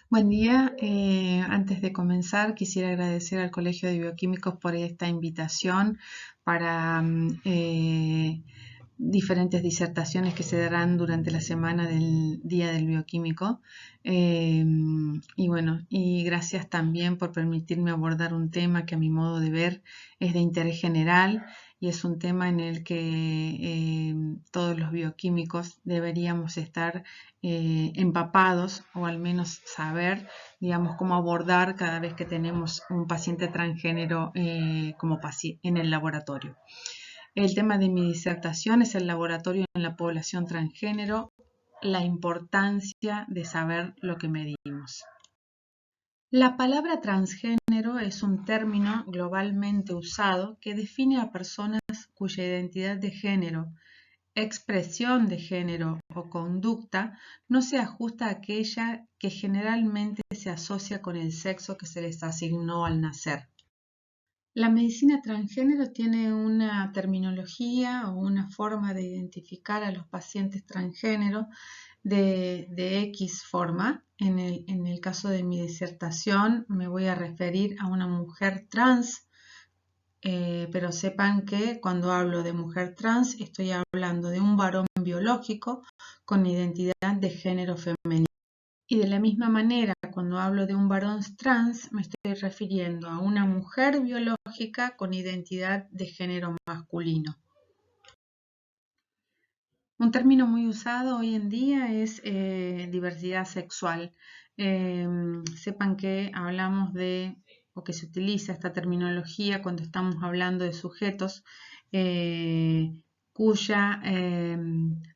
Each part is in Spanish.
Buen día. Antes de comenzar, quisiera agradecer al Colegio de Bioquímicos por esta invitación para diferentes disertaciones que se darán durante la semana del Día del Bioquímico. Y gracias también por permitirme abordar un tema que a mi modo de ver es de interés general y es un tema en el que todos los bioquímicos deberíamos estar empapados o al menos saber, digamos, cómo abordar cada vez que tenemos un paciente transgénero en el laboratorio. El tema de mi disertación es el laboratorio en la población transgénero, la importancia de saber lo que medimos. La palabra transgénero es un término globalmente usado que define a personas cuya identidad de género, expresión de género o conducta no se ajusta a aquella que generalmente se asocia con el sexo que se les asignó al nacer. La medicina transgénero tiene una terminología o una forma de identificar a los pacientes transgénero de X forma. En el caso de mi disertación me voy a referir a una mujer trans, pero sepan que cuando hablo de mujer trans estoy hablando de un varón biológico con identidad de género femenino. Y de la misma manera, cuando hablo de un varón trans, me estoy refiriendo a una mujer biológica con identidad de género masculino. Un término muy usado hoy en día es diversidad sexual. Sepan que hablamos o que se utiliza esta terminología cuando estamos hablando de sujetos cuya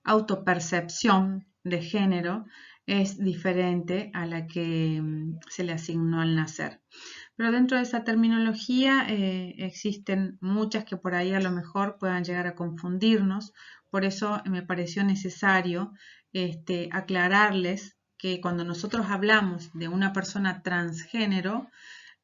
autopercepción de género es diferente a la que se le asignó al nacer. Pero dentro de esa terminología existen muchas que por ahí a lo mejor puedan llegar a confundirnos. Por eso me pareció necesario aclararles que cuando nosotros hablamos de una persona transgénero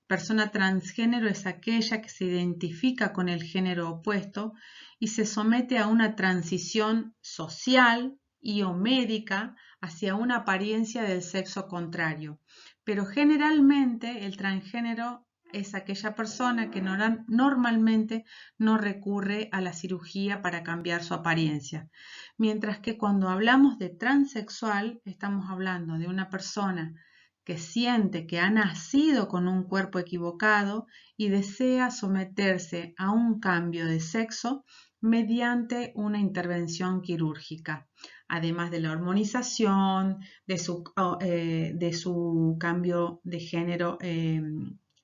es aquella que se identifica con el género opuesto y se somete a una transición social y o médica hacia una apariencia del sexo contrario. Pero generalmente el transgénero es aquella persona que normalmente no recurre a la cirugía para cambiar su apariencia. Mientras que cuando hablamos de transexual, estamos hablando de una persona que siente que ha nacido con un cuerpo equivocado y desea someterse a un cambio de sexo mediante una intervención quirúrgica, además de la hormonización, de su cambio de género,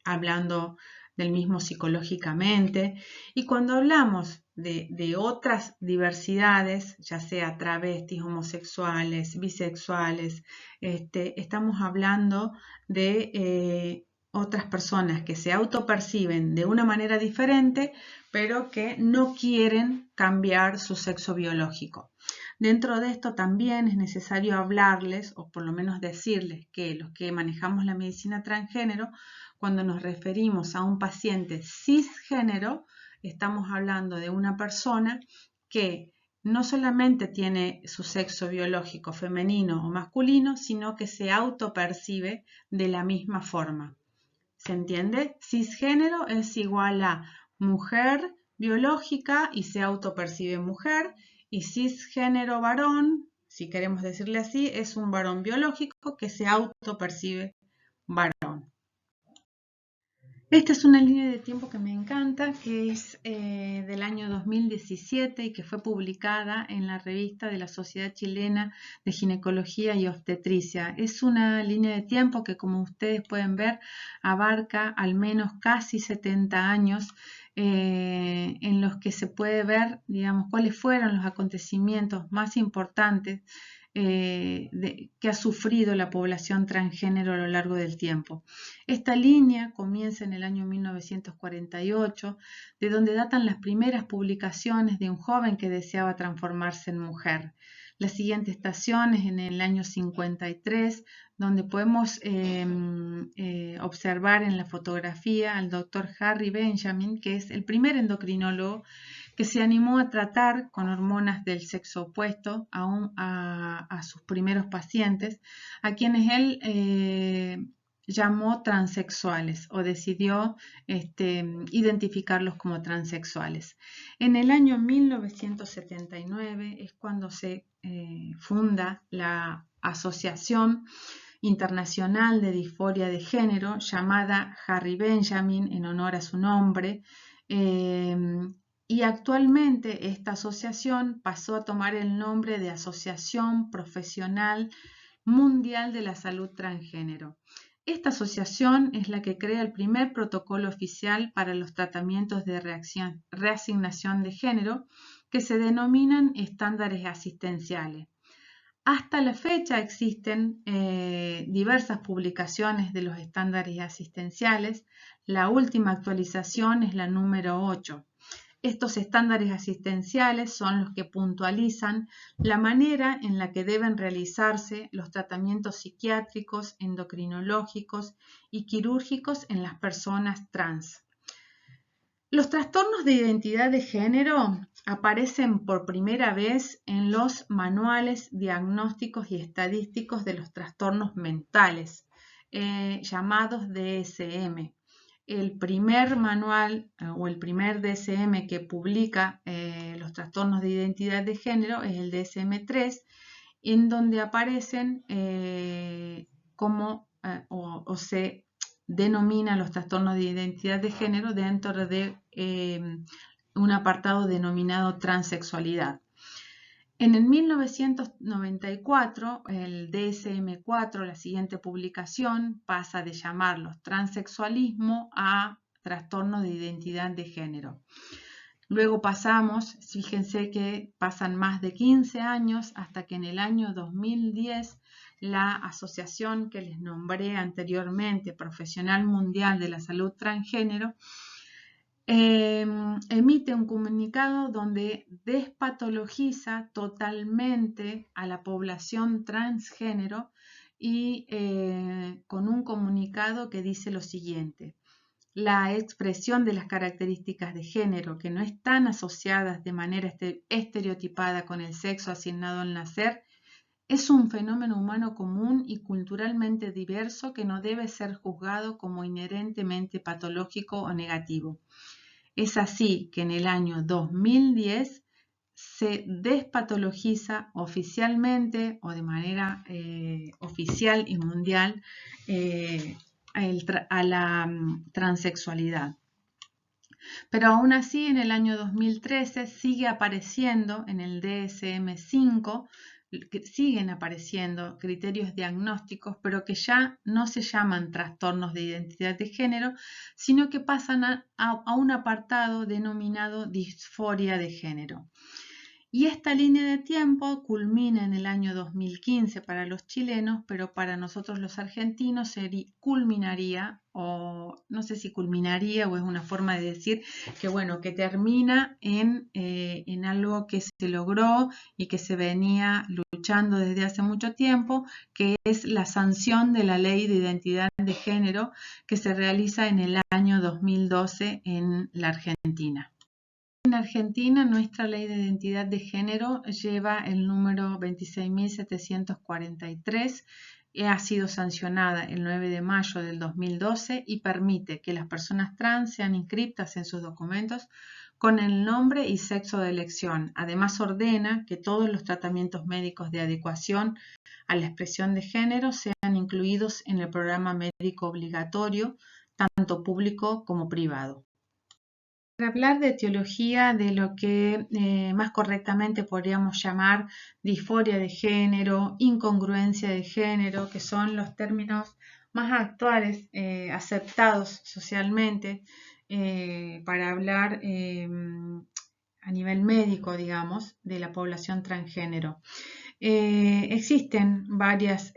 hablando del mismo psicológicamente. Y cuando hablamos de otras diversidades, ya sea travestis, homosexuales, bisexuales, estamos hablando de otras personas que se autoperciben de una manera diferente, pero que no quieren cambiar su sexo biológico. Dentro de esto también es necesario hablarles, o por lo menos decirles, que los que manejamos la medicina transgénero, cuando nos referimos a un paciente cisgénero, estamos hablando de una persona que no solamente tiene su sexo biológico femenino o masculino, sino que se autopercibe de la misma forma. ¿Se entiende? Cisgénero es igual a mujer biológica y se autopercibe mujer, y cisgénero varón, si queremos decirle así, es un varón biológico que se autopercibe varón. Esta es una línea de tiempo que me encanta, que es del año 2017 y que fue publicada en la revista de la Sociedad Chilena de Ginecología y Obstetricia. Es una línea de tiempo que, como ustedes pueden ver, abarca al menos casi 70 años en los que se puede ver, digamos, cuáles fueron los acontecimientos más importantes que ha sufrido la población transgénero a lo largo del tiempo. Esta línea comienza en el año 1948, de donde datan las primeras publicaciones de un joven que deseaba transformarse en mujer. La siguiente estación es en el año 53, donde podemos observar en la fotografía al doctor Harry Benjamin, que es el primer endocrinólogo que se animó a tratar con hormonas del sexo opuesto a sus primeros pacientes, a quienes él llamó transexuales o decidió identificarlos como transexuales. En el año 1979 es cuando se funda la Asociación Internacional de Disforia de Género, llamada Harry Benjamin en honor a su nombre, y actualmente esta asociación pasó a tomar el nombre de Asociación Profesional Mundial de la Salud Transgénero. Esta asociación es la que crea el primer protocolo oficial para los tratamientos de reasignación de género, que se denominan estándares asistenciales. Hasta la fecha existen diversas publicaciones de los estándares asistenciales. La última actualización es la número 8. Estos estándares asistenciales son los que puntualizan la manera en la que deben realizarse los tratamientos psiquiátricos, endocrinológicos y quirúrgicos en las personas trans. Los trastornos de identidad de género aparecen por primera vez en los manuales diagnósticos y estadísticos de los trastornos mentales, llamados DSM. El primer manual o el primer DSM que publica los trastornos de identidad de género es el DSM-3, en donde aparecen o se denomina los trastornos de identidad de género dentro de un apartado denominado transexualidad. En el 1994, el DSM-4, la siguiente publicación, pasa de llamarlos transexualismo a trastorno de identidad de género. Luego pasamos, fíjense que pasan más de 15 años hasta que en el año 2010 la asociación que les nombré anteriormente, Profesional Mundial de la Salud Transgénero, emite un comunicado donde despatologiza totalmente a la población transgénero y con un comunicado que dice lo siguiente: la expresión de las características de género que no están asociadas de manera estereotipada con el sexo asignado al nacer es un fenómeno humano común y culturalmente diverso que no debe ser juzgado como inherentemente patológico o negativo. Es así que en el año 2010 se despatologiza oficialmente o de manera oficial y mundial a la transexualidad. Pero aún así, en el año 2013 sigue apareciendo en el DSM-5, siguen apareciendo criterios diagnósticos, pero que ya no se llaman trastornos de identidad de género, sino que pasan a un apartado denominado disforia de género. Y esta línea de tiempo culmina en el año 2015 para los chilenos, pero para nosotros los argentinos culminaría, o no sé si culminaría o es una forma de decir que bueno, que termina en algo que se logró y que se venía luchando desde hace mucho tiempo, que es la sanción de la Ley de Identidad de Género que se realiza en el año 2012 en la Argentina. En Argentina, nuestra ley de identidad de género lleva el número 26.743, ha sido sancionada el 9 de mayo del 2012 y permite que las personas trans sean inscritas en sus documentos con el nombre y sexo de elección. Además, ordena que todos los tratamientos médicos de adecuación a la expresión de género sean incluidos en el programa médico obligatorio, tanto público como privado. Para hablar de etiología de lo que más correctamente podríamos llamar disforia de género, incongruencia de género, que son los términos más actuales aceptados socialmente para hablar a nivel médico, digamos, de la población transgénero. Existen varias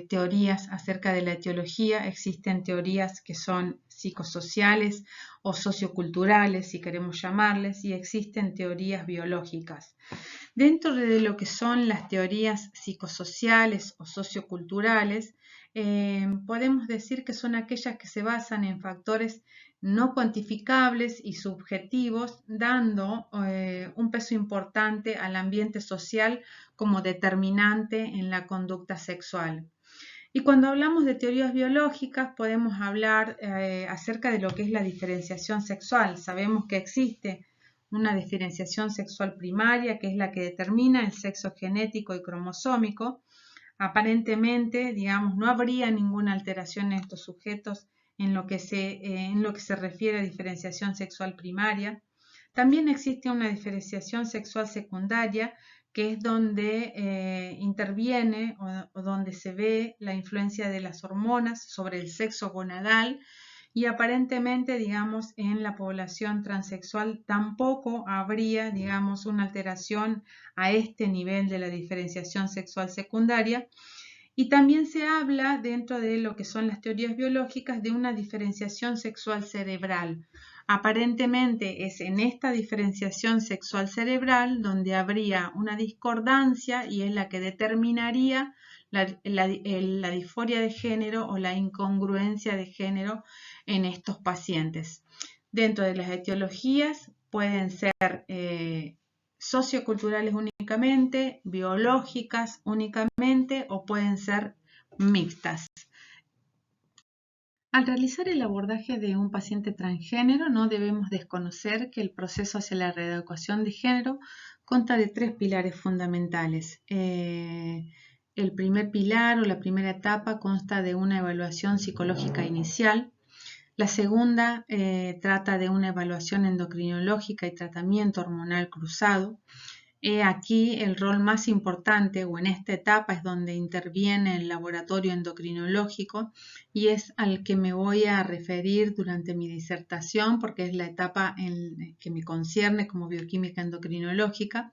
teorías acerca de la etiología, existen teorías que son psicosociales, o socioculturales, si queremos llamarles, y existen teorías biológicas. Dentro de lo que son las teorías psicosociales o socioculturales, podemos decir que son aquellas que se basan en factores no cuantificables y subjetivos, dando un peso importante al ambiente social como determinante en la conducta sexual. Y cuando hablamos de teorías biológicas podemos hablar acerca de lo que es la diferenciación sexual. Sabemos que existe una diferenciación sexual primaria, que es la que determina el sexo genético y cromosómico. Aparentemente, digamos, no habría ninguna alteración en estos sujetos en lo que se refiere a diferenciación sexual primaria. También existe una diferenciación sexual secundaria, que es donde interviene o donde se ve la influencia de las hormonas sobre el sexo gonadal, y aparentemente, digamos, en la población transexual tampoco habría, digamos, una alteración a este nivel de la diferenciación sexual secundaria. Y también se habla, dentro de lo que son las teorías biológicas, de una diferenciación sexual cerebral. Aparentemente es en esta diferenciación sexual cerebral donde habría una discordancia y es la que determinaría la disforia de género o la incongruencia de género en estos pacientes. Dentro de las etiologías pueden ser socioculturales únicamente, biológicas únicamente o pueden ser mixtas. Al realizar el abordaje de un paciente transgénero, no debemos desconocer que el proceso hacia la reeducación de género consta de 3 pilares fundamentales. El primer pilar o la primera etapa consta de una evaluación psicológica inicial. La segunda trata de una evaluación endocrinológica y tratamiento hormonal cruzado. Aquí el rol más importante, o en esta etapa, es donde interviene el laboratorio endocrinológico y es al que me voy a referir durante mi disertación porque es la etapa que me concierne como bioquímica endocrinológica.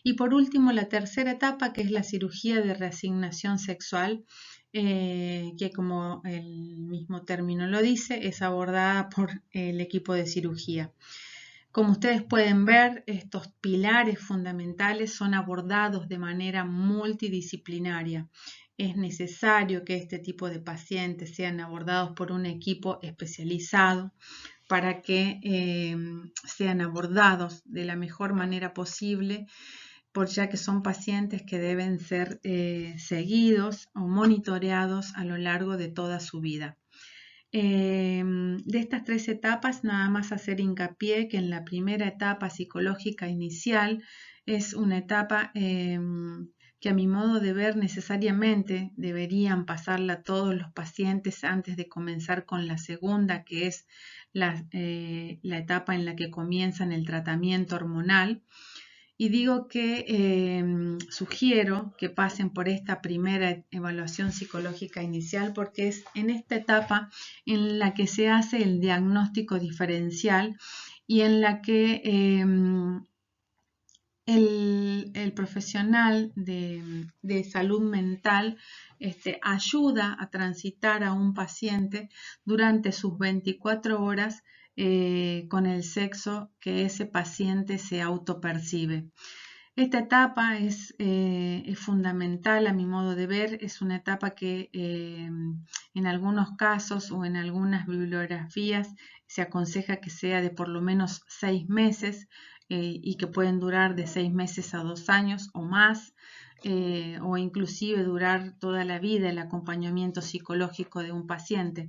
Y por último, la tercera etapa, que es la cirugía de reasignación sexual, que como el mismo término lo dice, es abordada por el equipo de cirugía. Como ustedes pueden ver, estos pilares fundamentales son abordados de manera multidisciplinaria. Es necesario que este tipo de pacientes sean abordados por un equipo especializado para que sean abordados de la mejor manera posible, ya que son pacientes que deben ser seguidos o monitoreados a lo largo de toda su vida. De estas 3 etapas, nada más hacer hincapié que en la primera etapa psicológica inicial es una etapa que a mi modo de ver necesariamente deberían pasarla todos los pacientes antes de comenzar con la segunda, que es la etapa en la que comienzan el tratamiento hormonal. Y digo que sugiero que pasen por esta primera evaluación psicológica inicial porque es en esta etapa en la que se hace el diagnóstico diferencial y en la que el profesional de salud mental ayuda a transitar a un paciente durante sus 24 horas con el sexo que ese paciente se autopercibe. Esta etapa es fundamental a mi modo de ver, es una etapa que en algunos casos o en algunas bibliografías se aconseja que sea de por lo menos 6 meses y que pueden durar de 6 meses a 2 años o más, o inclusive durar toda la vida el acompañamiento psicológico de un paciente.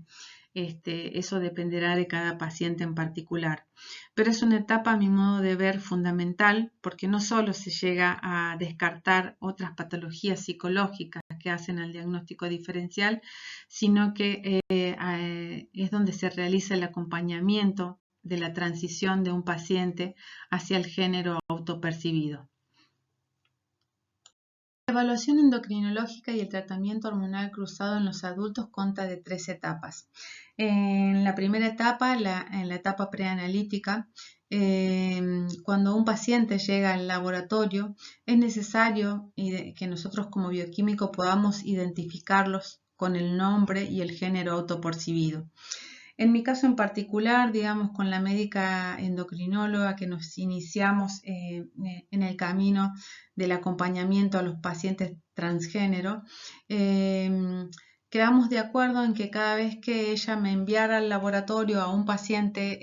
Eso dependerá de cada paciente en particular. Pero es una etapa, a mi modo de ver, fundamental porque no solo se llega a descartar otras patologías psicológicas que hacen al diagnóstico diferencial, sino que es donde se realiza el acompañamiento de la transición de un paciente hacia el género autopercibido. La evaluación endocrinológica y el tratamiento hormonal cruzado en los adultos consta de 3 etapas. En la primera etapa, en la etapa preanalítica, cuando un paciente llega al laboratorio, es necesario que nosotros como bioquímicos podamos identificarlos con el nombre y el género autopercibido. En mi caso en particular, digamos, con la médica endocrinóloga que nos iniciamos en el camino del acompañamiento a los pacientes transgénero, quedamos de acuerdo en que cada vez que ella me enviara al laboratorio a un paciente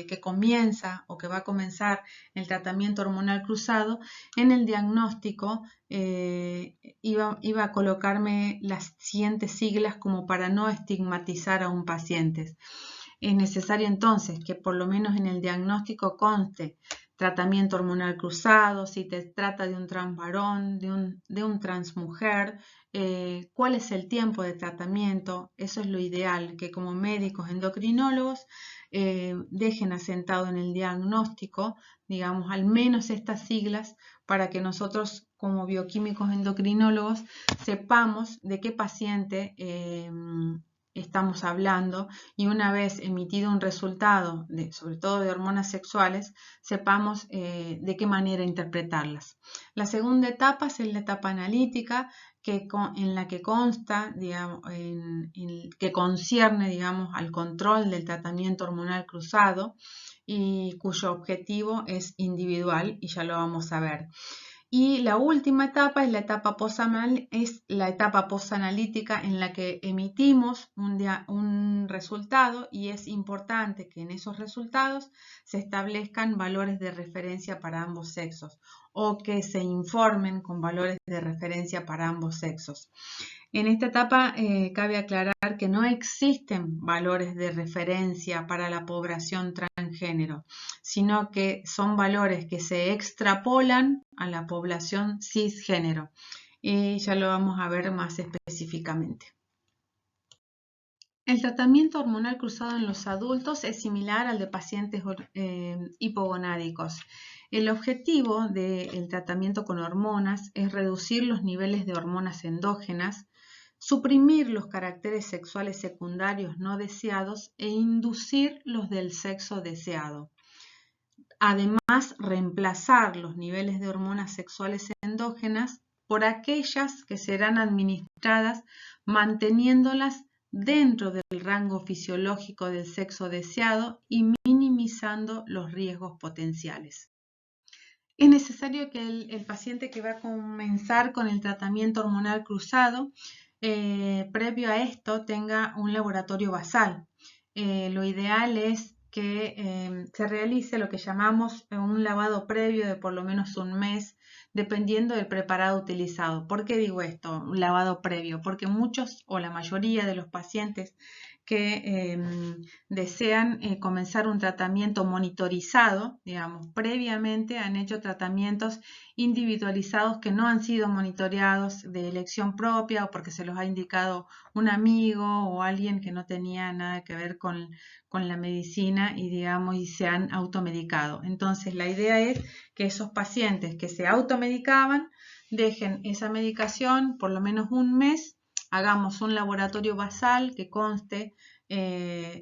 que comienza o que va a comenzar el tratamiento hormonal cruzado, en el diagnóstico iba a colocarme las siguientes siglas como para no estigmatizar a un paciente. Es necesario entonces que por lo menos en el diagnóstico conste tratamiento hormonal cruzado, si te trata de un transvarón, de un transmujer, cuál es el tiempo de tratamiento. Eso es lo ideal, que como médicos endocrinólogos dejen asentado en el diagnóstico, digamos, al menos estas siglas para que nosotros como bioquímicos endocrinólogos sepamos de qué paciente estamos hablando y una vez emitido un resultado, sobre todo de hormonas sexuales, sepamos de qué manera interpretarlas. La segunda etapa es la etapa analítica, en la que consta, digamos, que concierne, digamos, al control del tratamiento hormonal cruzado y cuyo objetivo es individual y ya lo vamos a ver. Y la última etapa es la etapa posanalítica en la que emitimos un resultado y es importante que en esos resultados se establezcan valores de referencia para ambos sexos o que se informen con valores de referencia para ambos sexos. En esta etapa cabe aclarar que no existen valores de referencia para la población transgénero, sino que son valores que se extrapolan a la población cisgénero. Y ya lo vamos a ver más específicamente. El tratamiento hormonal cruzado en los adultos es similar al de pacientes hipogonádicos. El objetivo del tratamiento con hormonas es reducir los niveles de hormonas endógenas, suprimir los caracteres sexuales secundarios no deseados e inducir los del sexo deseado. Además, reemplazar los niveles de hormonas sexuales endógenas por aquellas que serán administradas manteniéndolas dentro del rango fisiológico del sexo deseado y minimizando los riesgos potenciales. Es necesario que el paciente que va a comenzar con el tratamiento hormonal cruzado, previo a esto, tenga un laboratorio basal. Lo ideal es que se realice lo que llamamos un lavado previo de por lo menos un mes, dependiendo del preparado utilizado. ¿Por qué digo esto, un lavado previo? Porque muchos o la mayoría de los pacientes que desean comenzar un tratamiento monitorizado, digamos, previamente han hecho tratamientos individualizados que no han sido monitoreados de elección propia o porque se los ha indicado un amigo o alguien que no tenía nada que ver con la medicina y, digamos, y se han automedicado. Entonces, la idea es que esos pacientes que se automedicaban dejen esa medicación por lo menos un mes, hagamos un laboratorio basal que conste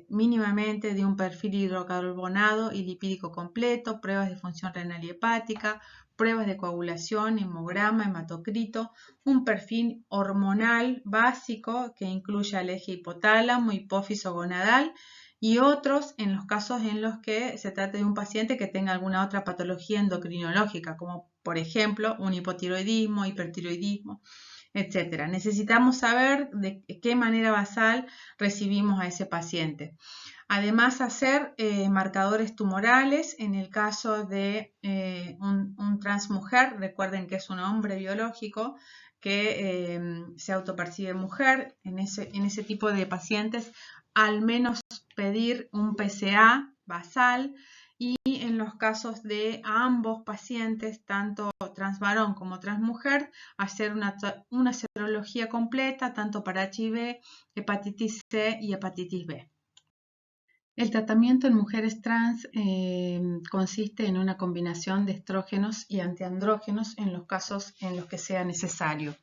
mínimamente de un perfil hidrocarbonado y lipídico completo, pruebas de función renal y hepática, pruebas de coagulación, hemograma, hematocrito, un perfil hormonal básico que incluya el eje hipotálamo, hipófiso gonadal y otros en los casos en los que se trate de un paciente que tenga alguna otra patología endocrinológica, como por ejemplo un hipotiroidismo, hipertiroidismo, etc. Necesitamos saber de qué manera basal recibimos a ese paciente. Además, hacer marcadores tumorales en el caso de un transmujer. Recuerden que es un hombre biológico que se autopercibe mujer. En ese tipo de pacientes, al menos pedir un PSA basal. Y en los casos de ambos pacientes, tanto transvarón como transmujer, hacer una serología completa, tanto para HIV, hepatitis C y hepatitis B. El tratamiento en mujeres trans consiste en una combinación de estrógenos y antiandrógenos en los casos en los que sea necesario.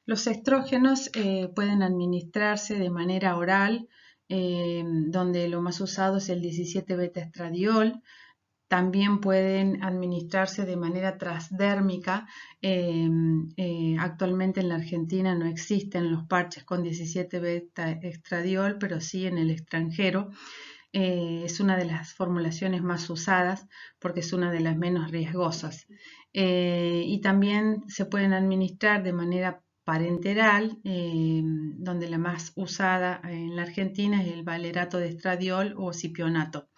Los estrógenos pueden administrarse de manera oral, donde lo más usado es el 17-beta-estradiol. también pueden administrarse de manera transdérmica. Actualmente en la Argentina no existen los parches con 17 beta estradiol, pero sí en el extranjero. Es una de las formulaciones más usadas porque es una de las menos riesgosas. Y también se pueden administrar de manera parenteral, donde la más usada en la Argentina es el valerato de estradiol o cipionato.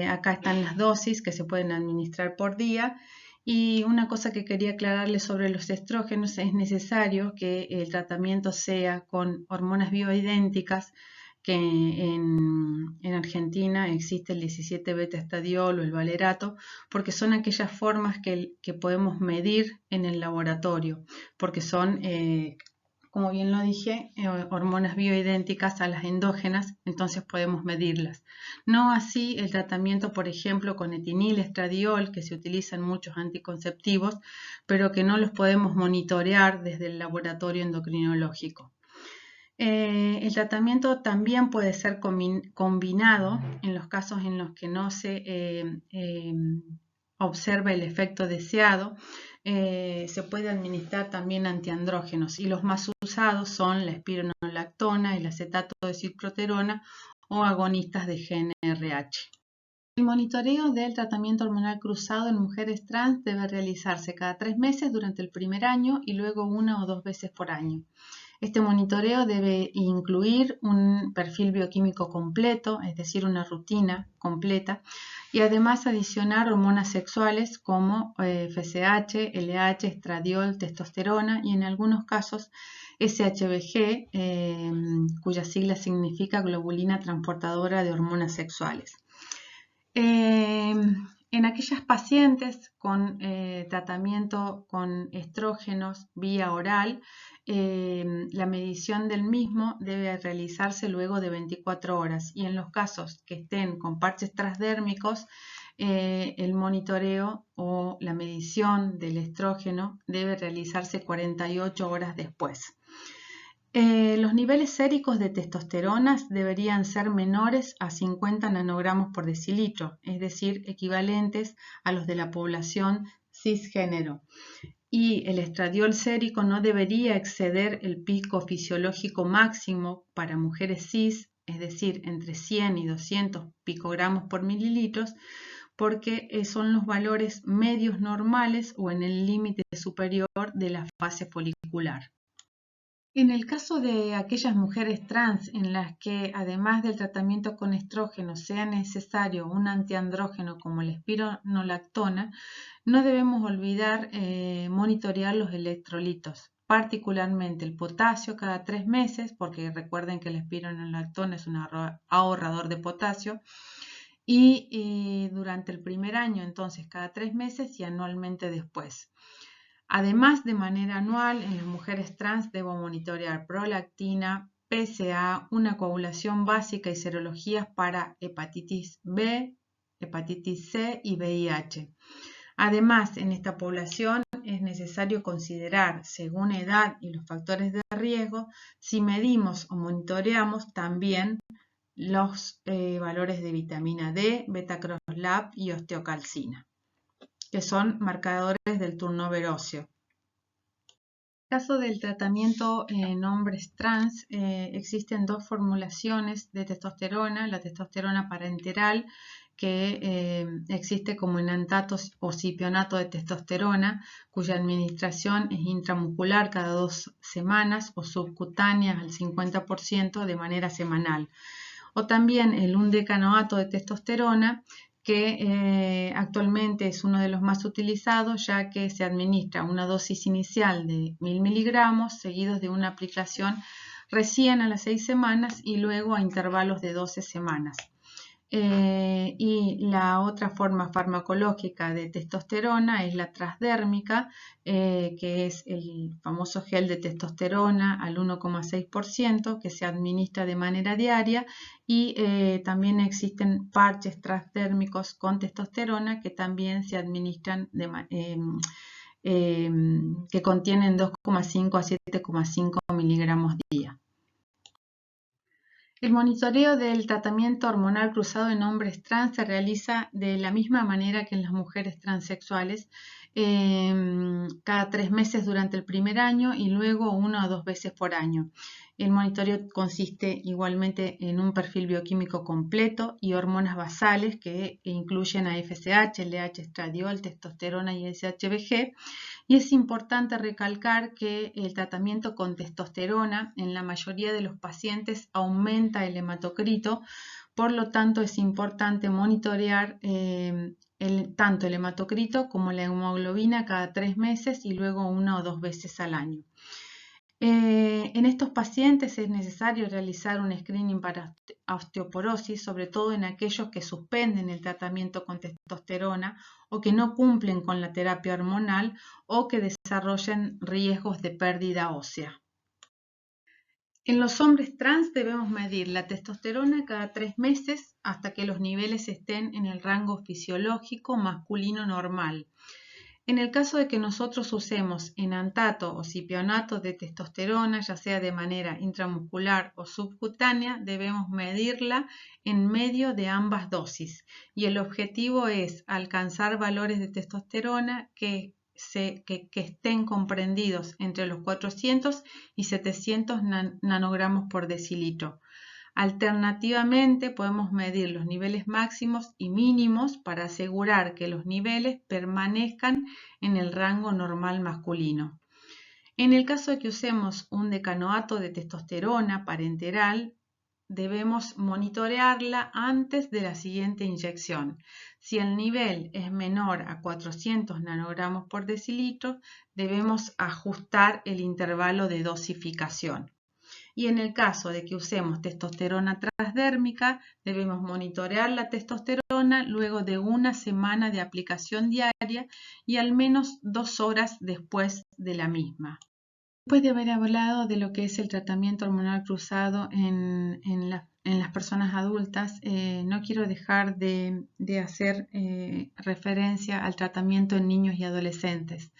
Acá están las dosis que se pueden administrar por día. Y una cosa que quería aclararles sobre los estrógenos: es necesario que el tratamiento sea con hormonas bioidénticas, que en Argentina existe el 17 beta estradiol o el valerato, porque son aquellas formas que podemos medir en el laboratorio, porque son, como bien lo dije, hormonas bioidénticas a las endógenas, entonces podemos medirlas. No así el tratamiento, por ejemplo, con etinil estradiol, que se utiliza en muchos anticonceptivos, pero que no los podemos monitorear desde el laboratorio endocrinológico. El tratamiento también puede ser combinado en los casos en los que no se observa el efecto deseado. Se puede administrar también antiandrógenos, y los más usados son la espironolactona, el acetato de cicloterona o agonistas de GnRH. El monitoreo del tratamiento hormonal cruzado en mujeres trans debe realizarse cada 3 meses durante el primer año y luego 1 o 2 veces por año. Este monitoreo debe incluir un perfil bioquímico completo, es decir, una rutina completa, y además adicionar hormonas sexuales como FSH, LH, estradiol, testosterona y en algunos casos SHBG, cuya sigla significa globulina transportadora de hormonas sexuales. En aquellas pacientes con tratamiento con estrógenos vía oral, la medición del mismo debe realizarse luego de 24 horas, y en los casos que estén con parches transdérmicos, el monitoreo o la medición del estrógeno debe realizarse 48 horas después. Los niveles séricos de testosterona deberían ser menores a 50 nanogramos por decilitro, es decir, equivalentes a los de la población cisgénero. Y el estradiol sérico no debería exceder el pico fisiológico máximo para mujeres cis, es decir, entre 100 y 200 picogramos por mililitros, porque son los valores medios normales o en el límite superior de la fase folicular. En el caso de aquellas mujeres trans en las que, además del tratamiento con estrógeno, sea necesario un antiandrógeno como la espironolactona, no debemos olvidar monitorear los electrolitos, particularmente el potasio cada 3 meses, porque recuerden que la espironolactona es un ahorrador de potasio, y durante el primer año, entonces cada 3 meses, y anualmente después. Además, de manera anual, en las mujeres trans debo monitorear prolactina, PSA, una coagulación básica y serologías para hepatitis B, hepatitis C y VIH. Además, en esta población es necesario considerar, según edad y los factores de riesgo, si medimos o monitoreamos también los valores de vitamina D, beta-croslab y osteocalcina, que son marcadores del turnover óseo. En el caso del tratamiento en hombres trans, existen 2 formulaciones de testosterona: la testosterona parenteral, que existe como enantato o cipionato de testosterona, cuya administración es intramuscular cada 2 semanas o subcutánea al 50% de manera semanal. O también el undecanoato de testosterona, que actualmente es uno de los más utilizados, ya que se administra una dosis inicial de 1000 miligramos seguidos de una aplicación recién a las 6 semanas y luego a intervalos de 12 semanas. Y la otra forma farmacológica de testosterona es la transdérmica, que es el famoso gel de testosterona al 1,6%, que se administra de manera diaria, y también existen parches transdérmicos con testosterona que también se administran que contienen 2,5 a 7,5 miligramos día. El monitoreo del tratamiento hormonal cruzado en hombres trans se realiza de la misma manera que en las mujeres transexuales, cada 3 meses durante el primer año y luego 1 o 2 veces por año. El monitoreo consiste igualmente en un perfil bioquímico completo y hormonas basales que incluyen a FSH, LH, estradiol, testosterona y SHBG. Y es importante recalcar que el tratamiento con testosterona en la mayoría de los pacientes aumenta el hematocrito, por lo tanto es importante monitorear tanto el hematocrito como la hemoglobina cada 3 meses y luego 1 o 2 veces al año. En estos pacientes es necesario realizar un screening para osteoporosis, sobre todo en aquellos que suspenden el tratamiento con testosterona o que no cumplen con la terapia hormonal o que desarrollen riesgos de pérdida ósea. En los hombres trans debemos medir la testosterona cada 3 meses hasta que los niveles estén en el rango fisiológico masculino normal. En el caso de que nosotros usemos enantato o cipionato de testosterona, ya sea de manera intramuscular o subcutánea, debemos medirla en medio de ambas dosis. Y el objetivo es alcanzar valores de testosterona que estén comprendidos entre los 400 y 700 nanogramos por decilitro. Alternativamente, podemos medir los niveles máximos y mínimos para asegurar que los niveles permanezcan en el rango normal masculino. En el caso de que usemos un decanoato de testosterona parenteral, debemos monitorearla antes de la siguiente inyección. Si el nivel es menor a 400 nanogramos por decilitro, debemos ajustar el intervalo de dosificación. Y en el caso de que usemos testosterona transdérmica, debemos monitorear la testosterona luego de 1 semana de aplicación diaria y al menos 2 horas después de la misma. Después de haber hablado de lo que es el tratamiento hormonal cruzado en las personas adultas, no quiero dejar de hacer referencia al tratamiento en niños y adolescentes.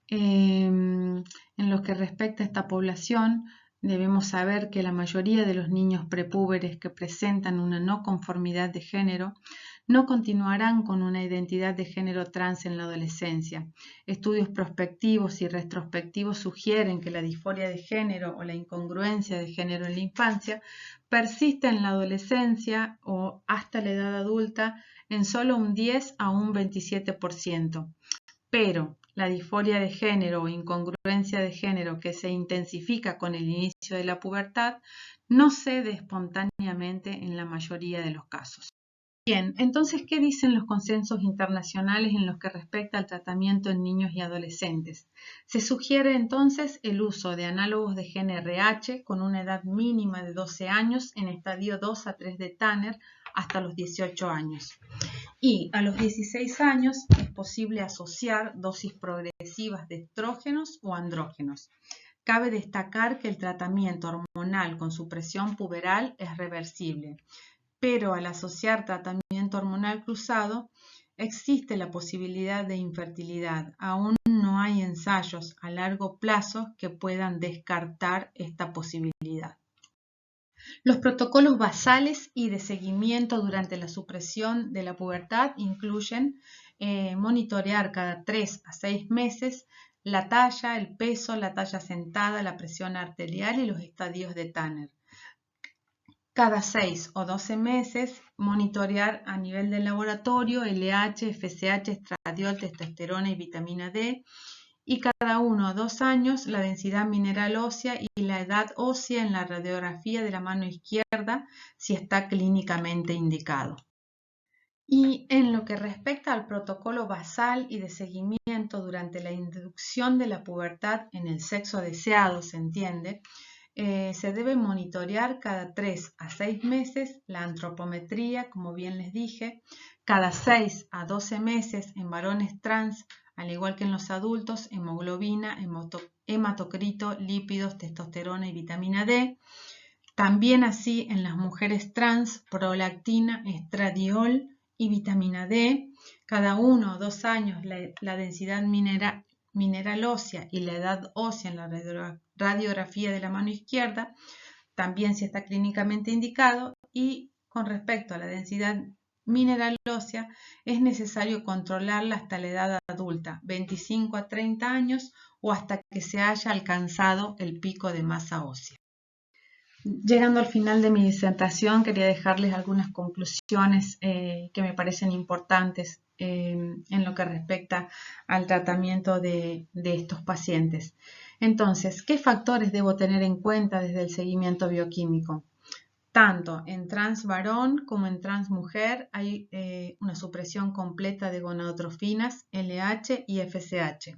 En lo que respecta a esta población, debemos saber que la mayoría de los niños prepúberes que presentan una no conformidad de género no continuarán con una identidad de género trans en la adolescencia. Estudios prospectivos y retrospectivos sugieren que la disforia de género o la incongruencia de género en la infancia persiste en la adolescencia o hasta la edad adulta en solo un 10 a un 27%. Pero la disforia de género o incongruencia de género que se intensifica con el inicio de la pubertad no cede espontáneamente en la mayoría de los casos. Bien, entonces, ¿qué dicen los consensos internacionales en lo que respecta al tratamiento en niños y adolescentes? Se sugiere entonces el uso de análogos de GnRH con una edad mínima de 12 años en estadio 2 a 3 de Tanner hasta los 18 años. Y a los 16 años es posible asociar dosis progresivas de estrógenos o andrógenos. Cabe destacar que el tratamiento hormonal con supresión puberal es reversible, pero al asociar tratamiento hormonal cruzado existe la posibilidad de infertilidad. Aún no hay ensayos a largo plazo que puedan descartar esta posibilidad. Los protocolos basales y de seguimiento durante la supresión de la pubertad incluyen monitorear cada 3 a 6 meses la talla, el peso, la talla sentada, la presión arterial y los estadios de Tanner. Cada 6 o 12 meses monitorear a nivel del laboratorio LH, FSH, estradiol, testosterona y vitamina D. Y cada 1 o 2 años la densidad mineral ósea y la edad ósea en la radiografía de la mano izquierda si está clínicamente indicado. Y en lo que respecta al protocolo basal y de seguimiento durante la inducción de la pubertad en el sexo deseado, se entiende, se debe monitorear cada 3 a 6 meses la antropometría, como bien les dije, cada 6 a 12 meses en varones trans, al igual que en los adultos, hemoglobina, hematocrito, lípidos, testosterona y vitamina D. También así en las mujeres trans, prolactina, estradiol y vitamina D. Cada 1 o 2 años la densidad mineral ósea y la edad ósea en la radiografía de la mano izquierda. también si está clínicamente indicado, y con respecto a la densidad mineral ósea, es necesario controlarla hasta la edad adulta, 25 a 30 años o hasta que se haya alcanzado el pico de masa ósea. Llegando al final de mi disertación, quería dejarles algunas conclusiones que me parecen importantes en lo que respecta al tratamiento de estos pacientes. Entonces, ¿qué factores debo tener en cuenta desde el seguimiento bioquímico? Tanto en trans varón como en trans mujer hay una supresión completa de gonadotrofinas, LH y FSH.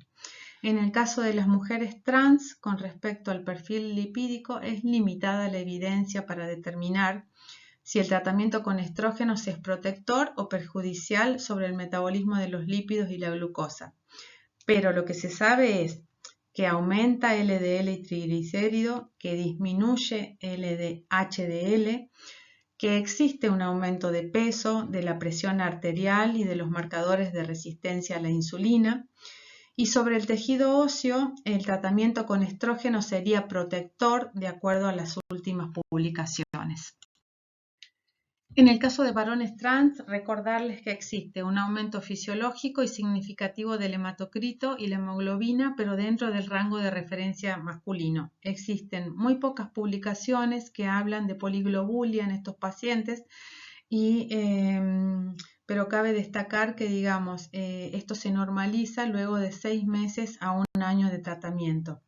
En el caso de las mujeres trans, con respecto al perfil lipídico, es limitada la evidencia para determinar si el tratamiento con estrógenos es protector o perjudicial sobre el metabolismo de los lípidos y la glucosa. Pero lo que se sabe es que aumenta LDL y triglicérido, que disminuye HDL, que existe un aumento de peso, de la presión arterial y de los marcadores de resistencia a la insulina. Y sobre el tejido óseo, el tratamiento con estrógeno sería protector de acuerdo a las últimas publicaciones. En el caso de varones trans, recordarles que existe un aumento fisiológico y significativo del hematocrito y la hemoglobina, pero dentro del rango de referencia masculino. Existen muy pocas publicaciones que hablan de poliglobulia en estos pacientes, pero cabe destacar que, digamos, esto se normaliza luego de 6 meses a 1 año de tratamiento.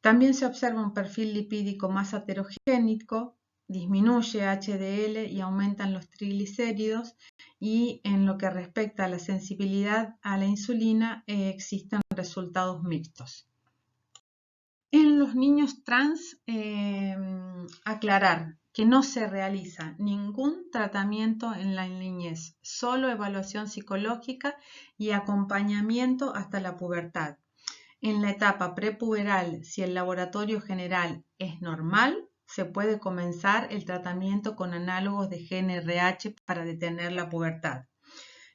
También se observa un perfil lipídico más heterogénico, disminuye HDL y aumentan los triglicéridos, y en lo que respecta a la sensibilidad a la insulina existen resultados mixtos. En los niños trans, aclarar que no se realiza ningún tratamiento en la niñez, solo evaluación psicológica y acompañamiento hasta la pubertad. En la etapa prepuberal, si el laboratorio general es normal, se puede comenzar el tratamiento con análogos de GnRH para detener la pubertad.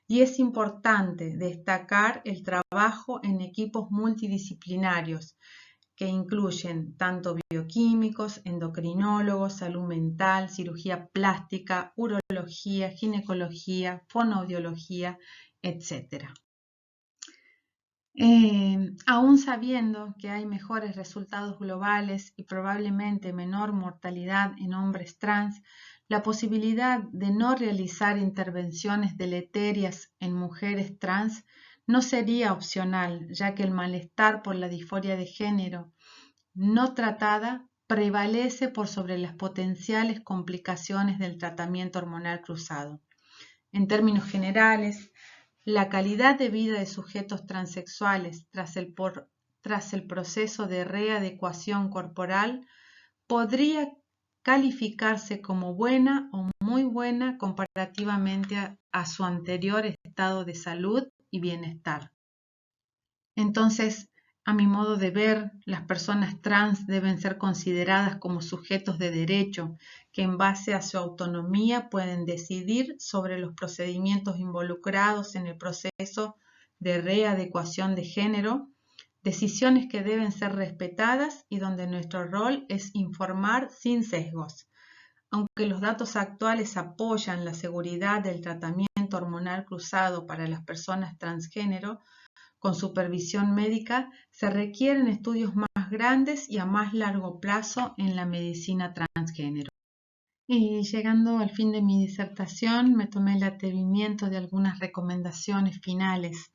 Y es importante destacar el trabajo en equipos multidisciplinarios que incluyen tanto bioquímicos, endocrinólogos, salud mental, cirugía plástica, urología, ginecología, fonoaudiología, etc. Aún sabiendo que hay mejores resultados globales y probablemente menor mortalidad en hombres trans, la posibilidad de no realizar intervenciones deleterias en mujeres trans no sería opcional, ya que el malestar por la disforia de género no tratada prevalece por sobre las potenciales complicaciones del tratamiento hormonal cruzado. En términos generales, la calidad de vida de sujetos transexuales tras el proceso de readecuación corporal podría calificarse como buena o muy buena comparativamente a su anterior estado de salud y bienestar. Entonces, a mi modo de ver, las personas trans deben ser consideradas como sujetos de derecho que en base a su autonomía pueden decidir sobre los procedimientos involucrados en el proceso de readecuación de género, decisiones que deben ser respetadas y donde nuestro rol es informar sin sesgos. Aunque los datos actuales apoyan la seguridad del tratamiento hormonal cruzado para las personas transgénero, con supervisión médica, se requieren estudios más grandes y a más largo plazo en la medicina transgénero. Y llegando al fin de mi disertación, me tomé el atrevimiento de algunas recomendaciones finales.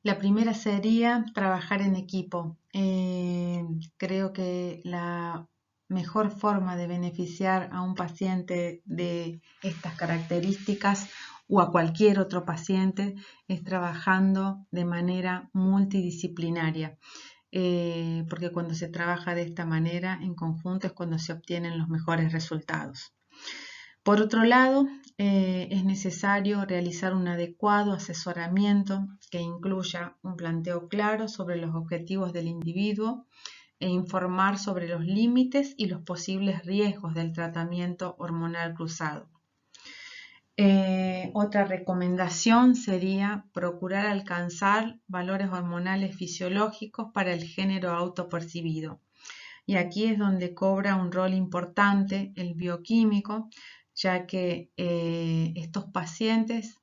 La primera sería trabajar en equipo. Creo que la mejor forma de beneficiar a un paciente de estas características o a cualquier otro paciente es trabajando de manera multidisciplinaria, porque cuando se trabaja de esta manera en conjunto es cuando se obtienen los mejores resultados. Por otro lado, es necesario realizar un adecuado asesoramiento que incluya un planteo claro sobre los objetivos del individuo e informar sobre los límites y los posibles riesgos del tratamiento hormonal cruzado. Otra recomendación sería procurar alcanzar valores hormonales fisiológicos para el género autopercibido. Y aquí es donde cobra un rol importante el bioquímico, ya que estos pacientes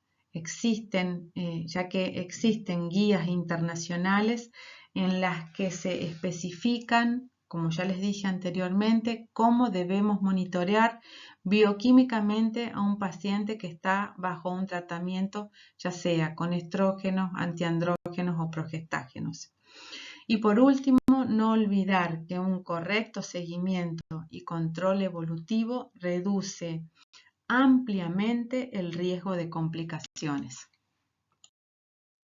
ya que existen guías internacionales en las que se especifican, como ya les dije anteriormente, cómo debemos monitorear bioquímicamente a un paciente que está bajo un tratamiento, ya sea con estrógenos, antiandrógenos o progestágenos. Y por último, no olvidar que un correcto seguimiento y control evolutivo reduce ampliamente el riesgo de complicaciones.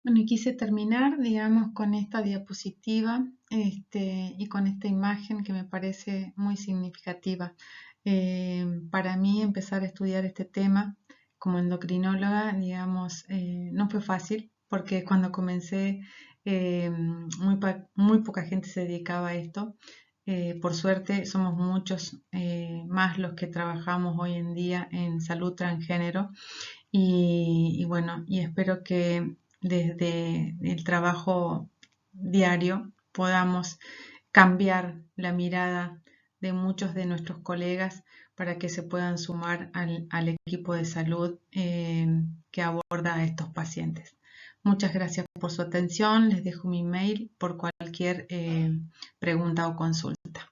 Bueno, y quise terminar, digamos, con esta diapositiva y con esta imagen que me parece muy significativa. Para mí empezar a estudiar este tema como endocrinóloga, digamos, no fue fácil porque cuando comencé muy poca gente se dedicaba a esto. Por suerte somos muchos más los que trabajamos hoy en día en salud transgénero y bueno, y espero que desde el trabajo diario podamos cambiar la mirada de muchos de nuestros colegas para que se puedan sumar al equipo de salud que aborda a estos pacientes. Muchas gracias por su atención. Les dejo mi mail por cualquier pregunta o consulta.